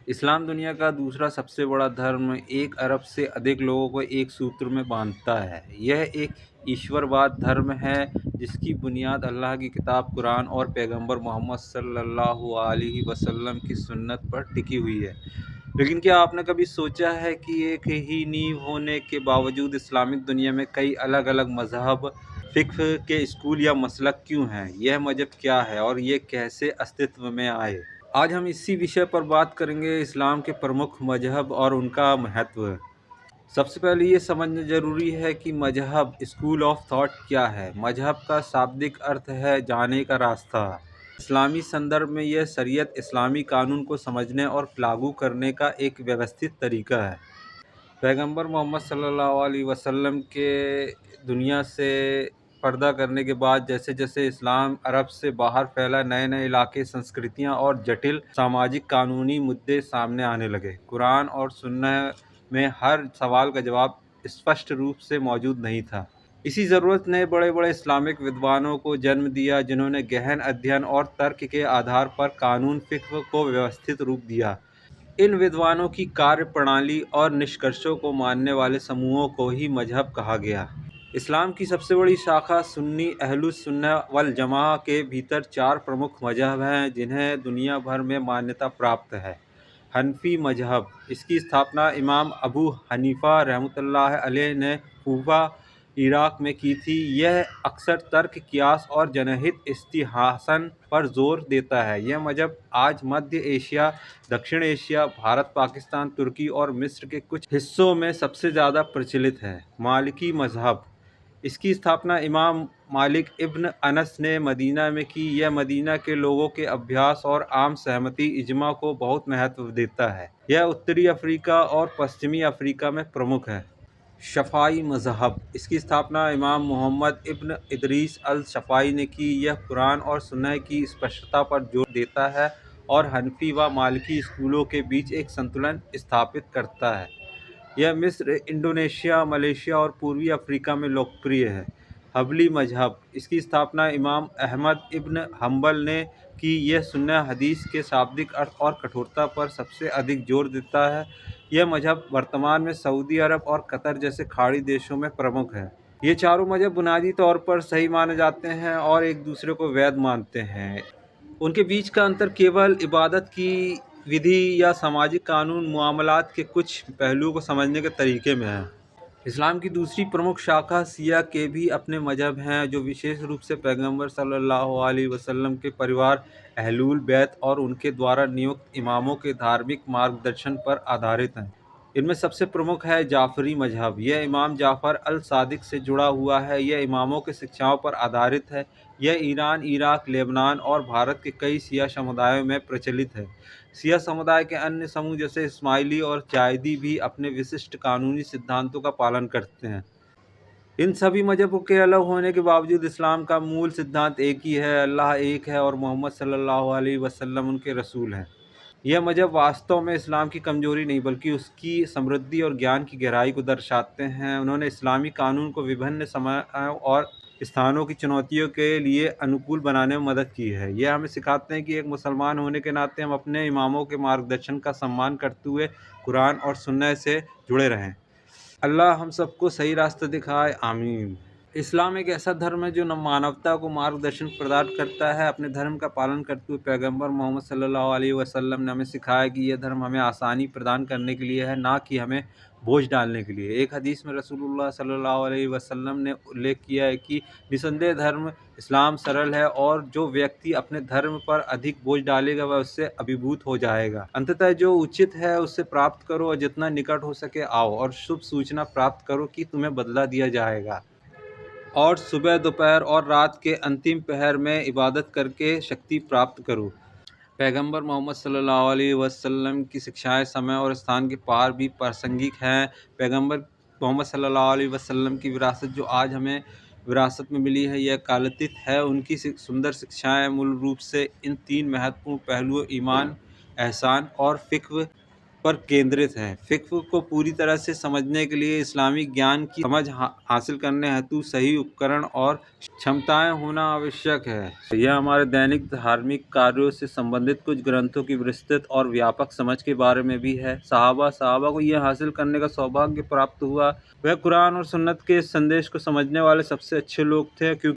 इस्लाम दुनिया का दूसरा सबसे बड़ा धर्म 1 अरब से अधिक लोगों को एक सूत्र में बांधता है। यह एक ईश्वरवाद धर्म है जिसकी बुनियाद अल्लाह की किताब कुरान और पैगंबर मोहम्मद सल्लल्लाहु अलैहि वसल्लम की सुन्नत पर टिकी हुई है। लेकिन क्या आपने कभी सोचा है कि एक ही नींव होने के बावजूद इस्लामिक दुनिया में कई अलग-अलग मज़हब, फ़िक़्ह के स्कूल या मसलक क्यों हैं? यह मज़हब क्या है और ये कैसे अस्तित्व में आए? आज हम इसी विषय पर बात करेंगे, इस्लाम के प्रमुख मज़हब और उनका महत्व। सबसे पहले ये समझना ज़रूरी है कि मज़हब स्कूल ऑफ थॉट क्या है। मज़हब का शाब्दिक अर्थ है जाने का रास्ता। इस्लामी संदर्भ में यह शरीयत इस्लामी कानून को समझने और लागू करने का एक व्यवस्थित तरीका है। पैगंबर मोहम्मद सल्लल्लाहु अलैहि वसल्लम के दुनिया से पर्दा करने के बाद जैसे जैसे इस्लाम अरब से बाहर फैला, नए नए इलाके, संस्कृतियां और जटिल सामाजिक कानूनी मुद्दे सामने आने लगे। कुरान और सुन्नह में हर सवाल का जवाब स्पष्ट रूप से मौजूद नहीं था। इसी ज़रूरत ने बड़े बड़े इस्लामिक विद्वानों को जन्म दिया जिन्होंने गहन अध्ययन और तर्क के आधार पर कानून फ़िक़्ह को व्यवस्थित रूप दिया। इन विद्वानों की कार्यप्रणाली और निष्कर्षों को मानने वाले समूहों को ही मजहब कहा गया। इस्लाम की सबसे बड़ी शाखा सुन्नी अहलुस सुन्नह वल जमाअह के भीतर 4 प्रमुख मजहब हैं जिन्हें दुनिया भर में मान्यता प्राप्त है। हनफी मजहब, इसकी स्थापना इमाम अबू हनीफा रहमतुल्लाह अलैह ने कूफा, इराक में की थी। यह अक्सर तर्क, कियास और जनहित इस्तिहासन पर जोर देता है। यह मजहब आज मध्य एशिया, दक्षिण एशिया, भारत, पाकिस्तान, तुर्की और मिस्र के कुछ हिस्सों में सबसे ज़्यादा प्रचलित है। मालिकी मजहब, इसकी स्थापना इमाम मालिक इब्न अनस ने मदीना में की। यह मदीना के लोगों के अभ्यास और आम सहमति इजमा को बहुत महत्व देता है। यह उत्तरी अफ्रीका और पश्चिमी अफ्रीका में प्रमुख है। शफ़ाई मज़हब, इसकी स्थापना इमाम मुहम्मद इब्न इदरीस अल शफ़ाई ने की। यह कुरान और सुन्नह की स्पष्टता पर जोर देता है और हनफी व मालिकी स्कूलों के बीच एक संतुलन स्थापित करता है। यह मिस्र, इंडोनेशिया, मलेशिया और पूर्वी अफ्रीका में लोकप्रिय है। हबली मजहब, इसकी स्थापना इमाम अहमद इब्न हम्बल ने की। यह सुन्नह हदीस के शाब्दिक अर्थ और कठोरता पर सबसे अधिक जोर देता है। यह मजहब वर्तमान में सऊदी अरब और कतर जैसे खाड़ी देशों में प्रमुख है। ये चारों मजहब बुनियादी तौर पर सही माने जाते हैं और एक दूसरे को वैध मानते हैं। उनके बीच का अंतर केवल इबादत की विधि या सामाजिक कानून मुआमलात के कुछ पहलुओं को समझने के तरीके में है। इस्लाम की दूसरी प्रमुख शाखा शिया के भी अपने मजहब हैं जो विशेष रूप से पैगंबर सल्लल्लाहु अलैहि वसल्लम के परिवार अहलुल बैत और उनके द्वारा नियुक्त इमामों के धार्मिक मार्गदर्शन पर आधारित हैं। इनमें सबसे प्रमुख है जाफरी मजहब। यह इमाम जाफ़र अल सादिक से जुड़ा हुआ है। यह इमामों की शिक्षाओं पर आधारित है। यह ईरान, इराक, लेबनान और भारत के कई शिया समुदायों में प्रचलित है। शिया समुदाय के अन्य समूह जैसे इस्माइली और जायदी भी अपने विशिष्ट कानूनी सिद्धांतों का पालन करते हैं। इन सभी मजहबों के अलग होने के बावजूद इस्लाम का मूल सिद्धांत एक ही है, अल्लाह एक है और मोहम्मद सल्लल्लाहु अलैहि वसल्लम उनके रसूल हैं। यह मजहब वास्तव में इस्लाम की कमजोरी नहीं बल्कि उसकी समृद्धि और ज्ञान की गहराई को दर्शाते हैं। उन्होंने इस्लामी कानून को विभिन्न समयों और स्थानों की चुनौतियों के लिए अनुकूल बनाने में मदद की है। यह हमें सिखाते हैं कि एक मुसलमान होने के नाते हम अपने इमामों के मार्गदर्शन का सम्मान करते हुए कुरान और सुन्नह से जुड़े रहें। अल्लाह हम सबको सही रास्ता दिखाए, आमीन। इस्लाम एक ऐसा धर्म है जो मानवता को मार्गदर्शन प्रदान करता है। अपने धर्म का पालन करते हुए पैगंबर मोहम्मद सल्लल्लाहु अलैहि वसल्लम ने हमें सिखाया कि यह धर्म हमें आसानी प्रदान करने के लिए है, ना कि हमें बोझ डालने के लिए। एक हदीस में रसूलुल्लाह सल्लल्लाहु अलैहि वसल्लम ने उल्लेख किया है कि निसंदेह धर्म इस्लाम सरल है और जो व्यक्ति अपने धर्म पर अधिक बोझ डालेगा वह उससे अभिभूत हो जाएगा। अंततः जो उचित है उससे प्राप्त करो और जितना निकट हो सके आओ और शुभ सूचना प्राप्त करो कि तुम्हें बदला दिया जाएगा। और सुबह, दोपहर और रात के अंतिम पहर में इबादत करके शक्ति प्राप्त करो। पैगंबर मोहम्मद सल्लल्लाहु अलैहि वसल्लम की शिक्षाएं समय और स्थान के पार भी प्रासंगिक हैं। पैगंबर मोहम्मद सल्लल्लाहु अलैहि वसल्लम की विरासत जो आज हमें विरासत में मिली है यह कालातीत है। उनकी सुंदर शिक्षाएं मूल रूप से इन 3 महत्वपूर्ण पहलुओं ईमान, एहसान और फ़िक्र पर केंद्रित है। फ़िक्र को पूरी तरह से समझने के लिए इस्लामी ज्ञान की समझ हासिल करने हेतु सही उपकरण और क्षमताएं होना आवश्यक है। यह हमारे दैनिक धार्मिक कार्यों से संबंधित कुछ ग्रंथों की विस्तृत और व्यापक समझ के बारे में भी है। सहाबा को यह हासिल करने का सौभाग्य प्राप्त हुआ। वह कुरान और सुन्नत के संदेश को समझने वाले सबसे अच्छे लोग थे, क्योंकि